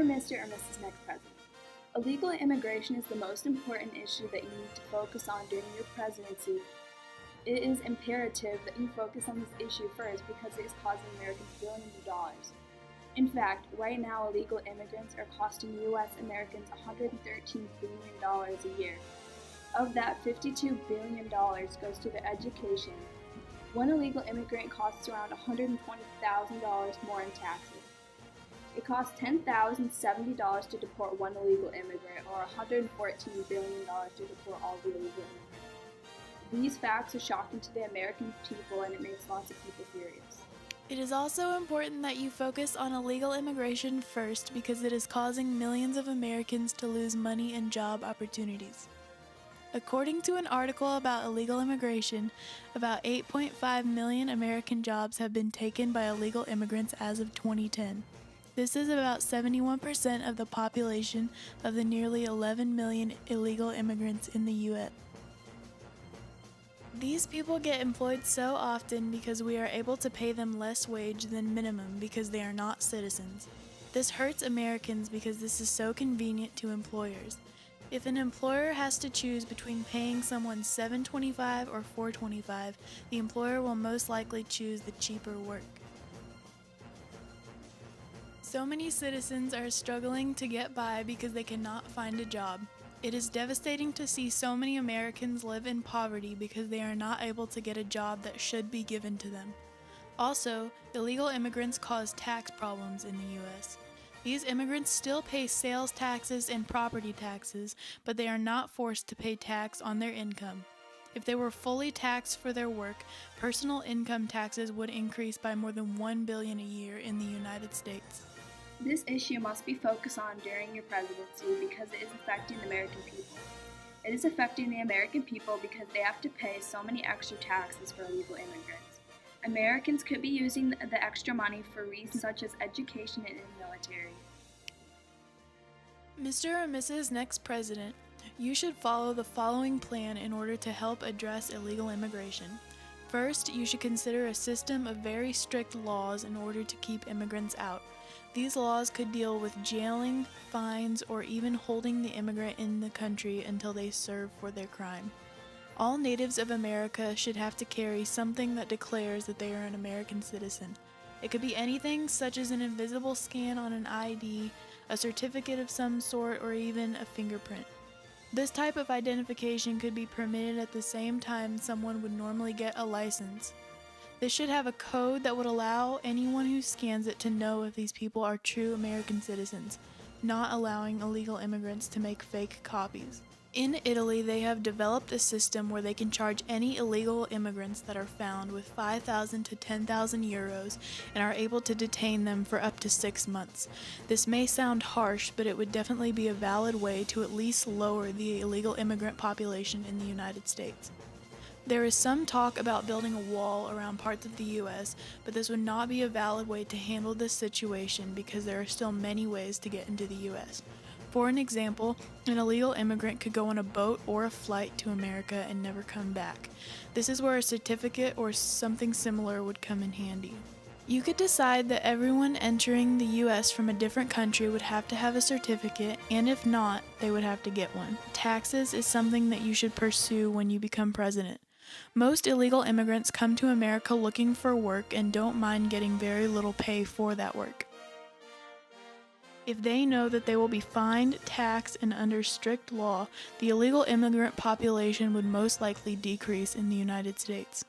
Dear Mr. or Mrs. Next President, illegal immigration is the most important issue that you need to focus on during your presidency. It is imperative that you focus on this issue first because it is causing Americans billions of dollars. In fact, right now illegal immigrants are costing U.S. Americans $113 billion a year. Of that, $52 billion goes to their education. One illegal immigrant costs around $120,000 more in taxes. It costs $10,070 to deport one illegal immigrant, or $114 billion to deport all the illegal immigrants. These facts are shocking to the American people, and it makes lots of people furious. It is also important that you focus on illegal immigration first because it is causing millions of Americans to lose money and job opportunities. According to an article about illegal immigration, about 8.5 million American jobs have been taken by illegal immigrants as of 2010. This is about 71% of the population of the nearly 11 million illegal immigrants in the U.S. These people get employed so often because we are able to pay them less wage than minimum because they are not citizens. This hurts Americans because this is so convenient to employers. If an employer has to choose between paying someone $7.25 or $4.25, the employer will most likely choose the cheaper work. So many citizens are struggling to get by because they cannot find a job. It is devastating to see so many Americans live in poverty because they are not able to get a job that should be given to them. Also, illegal immigrants cause tax problems in the U.S. These immigrants still pay sales taxes and property taxes, but they are not forced to pay tax on their income. If they were fully taxed for their work, personal income taxes would increase by more than $1 billion a year in the United States. This issue must be focused on during your presidency because it is affecting the American people. It is affecting the American people because they have to pay so many extra taxes for illegal immigrants. Americans could be using the extra money for reasons such as education and the military. Mr. or Mrs. Next President, you should follow the following plan in order to help address illegal immigration. First, you should consider a system of very strict laws in order to keep immigrants out. These laws could deal with jailing, fines, or even holding the immigrant in the country until they serve for their crime. All natives of America should have to carry something that declares that they are an American citizen. It could be anything such as an invisible scan on an ID, a certificate of some sort, or even a fingerprint. This type of identification could be permitted at the same time someone would normally get a license. This should have a code that would allow anyone who scans it to know if these people are true American citizens, not allowing illegal immigrants to make fake copies. In Italy, they have developed a system where they can charge any illegal immigrants that are found with 5,000 to 10,000 euros and are able to detain them for up to 6 months. This may sound harsh, but it would definitely be a valid way to at least lower the illegal immigrant population in the United States. There is some talk about building a wall around parts of the U.S., but this would not be a valid way to handle this situation because there are still many ways to get into the U.S. For an example, an illegal immigrant could go on a boat or a flight to America and never come back. This is where a certificate or something similar would come in handy. You could decide that everyone entering the U.S. from a different country would have to have a certificate, and if not, they would have to get one. Taxes is something that you should pursue when you become president. Most illegal immigrants come to America looking for work and don't mind getting very little pay for that work. If they know that they will be fined, taxed, and under strict law, the illegal immigrant population would most likely decrease in the United States.